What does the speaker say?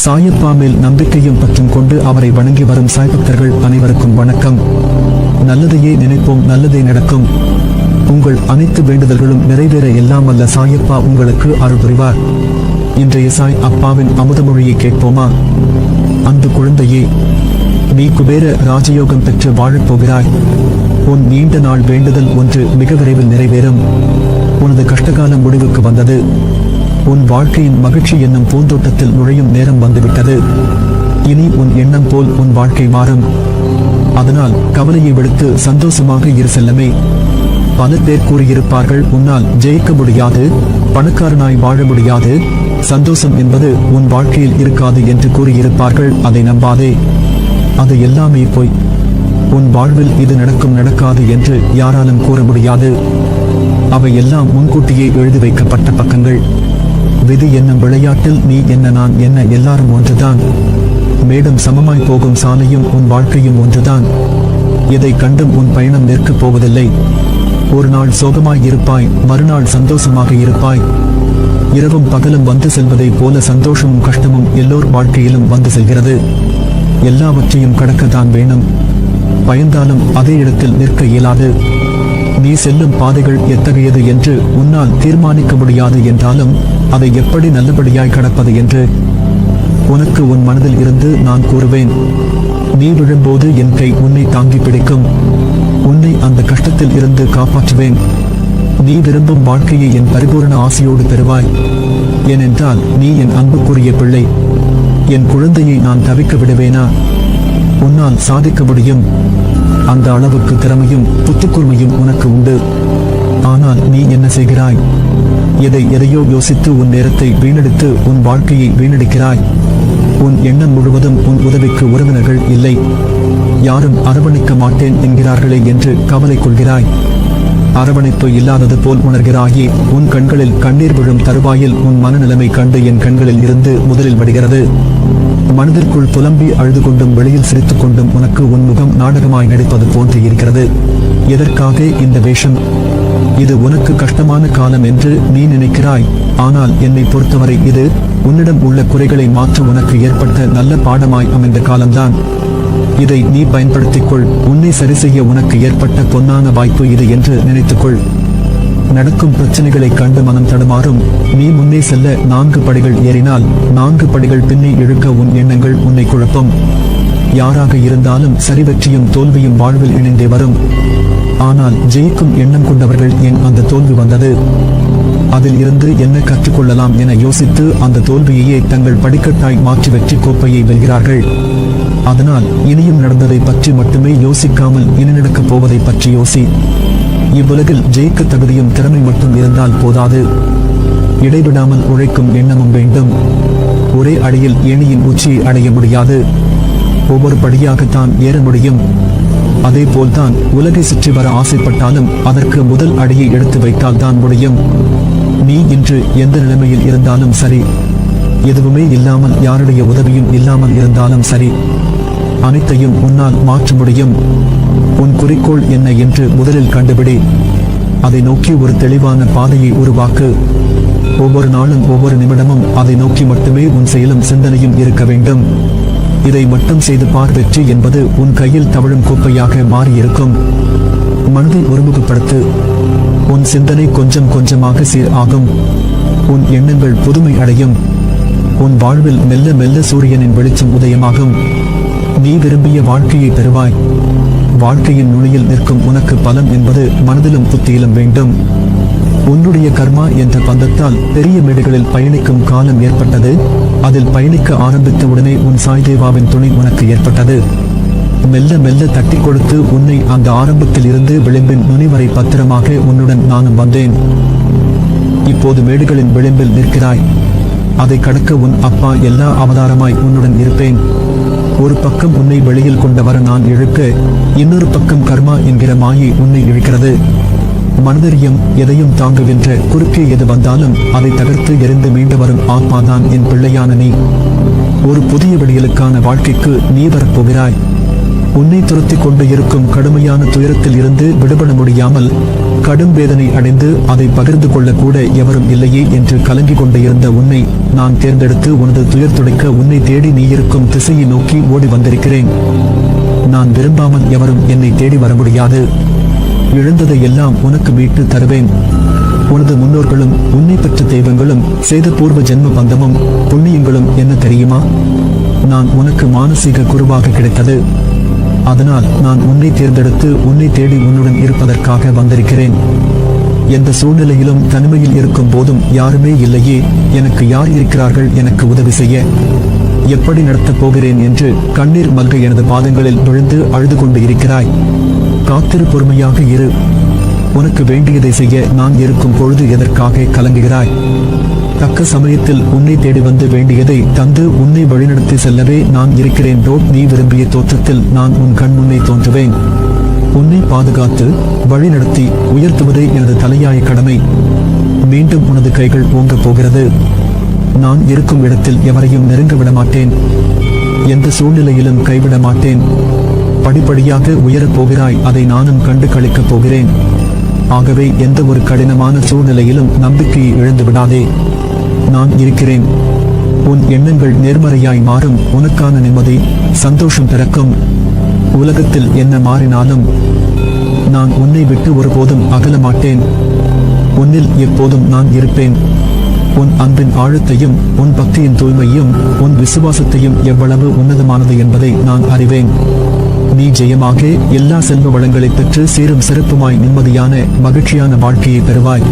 சாயப்பா மேல் நம்பிக்கையும் பற்றும் கொண்டு அவரை வணங்கி வரும் சாய் பக்தர்கள் அனைவருக்கும் வணக்கம். நல்லதையே நினைப்போம், நல்லதே நடக்கும். உங்கள் அனைத்து வேண்டுதல்களும் நிறைவேற எல்லாம் வல்ல சாயப்பா உங்களுக்கு அருள் புரிவார். இன்றைய சாய் அப்பாவின் அமுதமொழியை கேட்போமா? அன்பு குழந்தையே, நீ குபேர ராஜயோகம் பெற்று வாழப் போகிறாய். உன் நீண்ட நாள் வேண்டுதல் ஒன்று மிக விரைவில் நிறைவேறும். உனது கஷ்டகாலம் முடிவுக்கு வந்தது. உன் வாழ்க்கையின் மகிழ்ச்சி என்னும் பூந்தோட்டத்தில் நுழையும் நேரம் வந்துவிட்டது. இனி உன் எண்ணம் போல் உன் வாழ்க்கை மாறும். அதனால் கவலையை விடுத்து சந்தோஷமாக இரு செல்லமே. பல பேர் கூறியிருப்பார்கள், உன்னால் ஜெயிக்க முடியாது, பணக்காரனாய் வாழ முடியாது, சந்தோஷம் என்பது உன் வாழ்க்கையில் இருக்காது என்று கூறியிருப்பார்கள். அதை நம்பாதே. அது எல்லாமே போய். உன் வாழ்வில் இது நடக்கும் நடக்காது என்று யாராலும் கூற முடியாது. அவை எல்லாம் முன்கூட்டியே எழுதி வைக்கப்பட்ட பக்கங்கள். விதி என்னும் விளையாட்டில் நீ என்ன நான் என்ன எல்லாரும் ஒன்றுதான். மேடம் சமமாய் போகும் சாலையும் உன் வாழ்க்கையும் ஒன்றுதான். இதை கண்டும் உன் பயணம் நிற்கப் போவதில்லை. ஒரு நாள் சோகமாய் இருப்பாய், மறுநாள் சந்தோஷமாக இருப்பாய். இரவும் பகலும் வந்து செல்வதை போல சந்தோஷமும் கஷ்டமும் எல்லோர் வாழ்க்கையிலும் வந்து செல்கிறது. எல்லாவற்றையும் கடக்கத்தான் வேணும். பயந்தாலும் அதே இடத்தில் நிற்க இயலாது. நீ செல்லும் பாதைகள் எத்தகையது என்று உன்னால் தீர்மானிக்க முடியாது என்றாலும் அதை எப்படி நல்லபடியாய் கடப்பது என்று உனக்கு உன் மனதில் இருந்து நான் கூறுவேன். நீ விழும்போது என் கை உன்னை தாங்கி பிடிக்கும். உன்னை அந்த கஷ்டத்தில் இருந்து காப்பாற்றுவேன். நீ விரும்பும் வாழ்க்கையை என் பரிபூரண ஆசையோடு பெறுவாய். ஏனென்றால் நீ என் அன்புக்குரிய பிள்ளை. என் குழந்தையை நான் தவிக்க விடுவேனா? உன்னால் சாதிக்க முடியும். அந்த அளவுக்கு திறமையும் புத்திக்கூர்மையும் உனக்கு உண்டு. ஆனால் நீ என்ன செய்கிறாய்? எதையோ யோசித்து உன் நேரத்தை வீணடித்து உன் வாழ்க்கையை வீணடிக்கிறாய். உன் எண்ணம் முழுவதும் உன் உதவிக்கு உறவினர்கள் இல்லை, யாரும் அரவணைக்க மாட்டேன் என்கிறார்களே என்று கவலை கொள்கிறாய். அரவணைப்பு இல்லாதது போல் உணர்கிறாயே. உன் கண்களில் கண்ணீர் விழும் தருவாயில் உன் மனநிலைமை கண்டு என் கண்களில் இருந்து முதலில் வடிகிறது. மனதிற்குள் புலம்பி அழுது கொண்டும் வெளியில் சிரித்துக் கொண்டும் உனக்கு உன் முகம் நாடகமாய் நடிப்பது போன்று இருக்கிறது. எதற்காக இந்த வேஷம்? இது உனக்கு கஷ்டமான காலம் என்று நீ நினைக்கிறாய். ஆனால் என்னை பொறுத்தவரை இது உன்னிடம் உள்ள குறைகளை மாற்ற உனக்கு ஏற்பட்ட நல்ல பாடமாய் அமைந்த காலம்தான். இதை நீ பயன்படுத்திக்கொள். உன்னை சரி செய்ய உனக்கு ஏற்பட்ட பொன்னான வாய்ப்பு இது என்று நினைத்துக்கொள். நடக்கும் பிரச்சனைகளை கண்டு மனம் தடுமாறும். நீ முன்னே செல்ல 4 படிகள் ஏறினால் 4 படிகள் பின்னே இழுக்க உன் எண்ணங்கள் உன்னை குழப்பம். யாராக இருந்தாலும் சரி, வெற்றியும் தோல்வியும் வாழ்வில் இணைந்தே வரும். ஆனால் ஜெயிக்கும் எண்ணம் கொண்டவர்கள் ஏன் அந்த தோல்வி வந்தது, அதில் இருந்து என்ன கற்றுக்கொள்ளலாம் என யோசித்து அந்த தோல்வியையே தங்கள் படிக்கட்டாய் மாற்றி வெற்றி கோப்பையை வெல்கிறார்கள். அதனால் இனியும் நடந்ததை பற்றி மட்டுமே யோசிக்காமல் இனி நடக்கப் போவதை பற்றி யோசி. இவ்வுலகில் ஜெயிக்க தகுதியும் திறமை மட்டும் இருந்தால் போதாது. இடைவிடாமல் உழைக்கும் எண்ணமும் வேண்டும். ஒரே அடியில் ஏணியின் உச்சியை அடைய முடியாது. ஒவ்வொரு படியாகத்தான் ஏற முடியும். அதே போல்தான் உலகை சுற்றி வர ஆசைப்பட்டாலும் அதற்கு முதல் அடியை எடுத்து வைத்தால் தான் முடியும். நீ இன்று எந்த நிலைமையில் இருந்தாலும் சரி, எதுவுமே இல்லாமல் யாருடைய உதவியும் இல்லாமல் இருந்தாலும் சரி, அனைத்தையும் உன்னால் மாற்ற முடியும். உன் குறிக்கோள் என்ன என்று முதலில் கண்டுபிடி. அதை நோக்கி ஒரு தெளிவான பாதையை உருவாக்கு. ஒவ்வொரு நாளும் ஒவ்வொரு நிமிடமும் அதை நோக்கி மட்டுமே உன் செயலும் சிந்தனையும் இருக்க வேண்டும். இதை மட்டும் செய்து பார். வெற்றி என்பது உன் கையில் தவழும் கோப்பையாக மாறியிருக்கும். மனதை ஒருமுகப்படுத்து. உன் சிந்தனை கொஞ்சம் கொஞ்சமாக சீர் ஆகும். உன் எண்ணங்கள் புதுமை அடையும். உன் வாழ்வில் மெல்ல மெல்ல சூரியனின் வெளிச்சம் உதயமாகும். நீ விரும்பிய வாழ்க்கையை பெறுவாய். வாழ்க்கையின் நுனியில் நிற்கும் உனக்கு பலம் என்பது மனதிலும் புத்தியிலும் வேண்டும். உன்னுடைய கர்மா என்ற பந்தத்தால் பெரிய மேடுகளில் பயணிக்கும் காலம் ஏற்பட்டது. அதில் பயணிக்க ஆரம்பித்த உடனே உன் சாய் தேவாவின் துணை உனக்கு ஏற்பட்டது. மெல்ல மெல்ல தட்டி கொடுத்து உன்னை அந்த ஆரம்பத்தில் இருந்து விளிம்பின் நுனி வரை பத்திரமாக உன்னுடன் நானும் வந்தேன். இப்போது மேடுகளின் விளிம்பில் நிற்கிறாய். அதை கடக்க உன் அப்பா எல்லா அவதாரமாய் உன்னுடன் இருப்பேன். ஒரு பக்கம் உன்னை வெளியில் கொண்டு வர நான் இழுக்க, இன்னொரு பக்கம் கர்மா என்கிற மாயை உன்னை இழுக்கிறது. மனதறியும் எதையும் தாங்குகின்ற குறுக்கே எது வந்தாலும் அதை தகர்த்து எரிந்து மீண்டு வரும் ஆத்மாதான் என் பிள்ளையான நீ. ஒரு புதிய விடியலுக்கான வாழ்க்கைக்கு நீ வரப்போகிறாய். உன்னை துரத்தி கொண்டு இருக்கும் கடுமையான துயரத்தில் இருந்து விடுபட முடியாமல் கடும் வேதனை அடைந்து அதை பகிர்ந்து கொள்ளக்கூட எவரும் இல்லையே என்று கலங்கிக் கொண்டு இருந்த உன்னை நான் தேர்ந்தெடுத்து உனது துயர் துடைக்க உன்னை தேடி நீ இருக்கும் திசையை நோக்கி ஓடி வந்திருக்கிறேன். நான் விரும்பாமல் எவரும் என்னை தேடி வர முடியாது. இழந்ததை எல்லாம் உனக்கு மீட்டு தருவேன். உனது முன்னோர்களும் உன்னை பெற்ற தெய்வங்களும் செய்த பூர்வ ஜென்ம பந்தமும் புண்ணியங்களும் என்ன தெரியுமா? நான் உனக்கு மானசீக குருவாக கிடைத்தது. அதனால் நான் உன்னை தேர்ந்தெடுத்து உன்னை தேடி உன்னுடன் இருப்பதற்காக வந்திருக்கிறேன். எந்த சூழ்நிலையிலும் தனிமையில் இருக்கும் போதும் யாருமே இல்லையே, எனக்கு யார் இருக்கிறார்கள் எனக்கு உதவி செய்ய? எப்படி நடத்தப் போகிறேன் என்று கண்ணீர் மல்க எனது பாதங்களில் விழுந்து அழுது கொண்டு இருக்கிறாய். காத்திரு, பொறுமையாக இரு. உனக்கு வேண்டியதை செய்ய நான் இருக்கும் பொழுது எதற்காக கலங்குகிறாய்? தக்க சமயத்தில் உன்னை தேடி வந்து வேண்டியதை தந்து உன்னை வழிநடத்தி செல்லவே நான் இருக்கிறேன். நீ விரும்பிய தோற்றத்தில் நான் உன் கண் முன்னே தோன்றுவேன். உன்னை பாதுகாத்து வழிநடத்தி உயர்த்துவதே எனது தலையாய கடமை. மீண்டும் உனது கைகள் ஓங்கப் போகிறது. நான் இருக்கும் இடத்தில் எவரையும் நெருங்க விட மாட்டேன். எந்த சூழ்நிலையிலும் கைவிட மாட்டேன். படிப்படியாக உயரப் போகிறாய், அதை நானும் கண்டு களிக்கப் போகிறேன். ஆகவே எந்த ஒரு கடினமான சூழ்நிலையிலும் நம்பிக்கையை இழந்து விடாதே. நான் இருக்கிறேன். உன் எண்ணங்கள் நேர்மறையாய் மாறும். உனக்கான நிம்மதி, சந்தோஷம் பிறக்கும். உலகத்தில் என்ன மாறினாலும் நான் உன்னை விட்டு ஒருபோதும் அகல மாட்டேன். உன்னில் எப்போதும் நான் இருப்பேன். உன் அன்பின் ஆழத்தையும் உன் பக்தியின் தூய்மையும் உன் விசுவாசத்தையும் எவ்வளவு உன்னதமானது என்பதை நான் அறிவேன். நீ ஜெயமாக எல்லா செல்வ வளங்களை பெற்று சீரும் சிறப்புமாய் நிம்மதியான மகிழ்ச்சியான வாழ்க்கையை பெறுவாய்.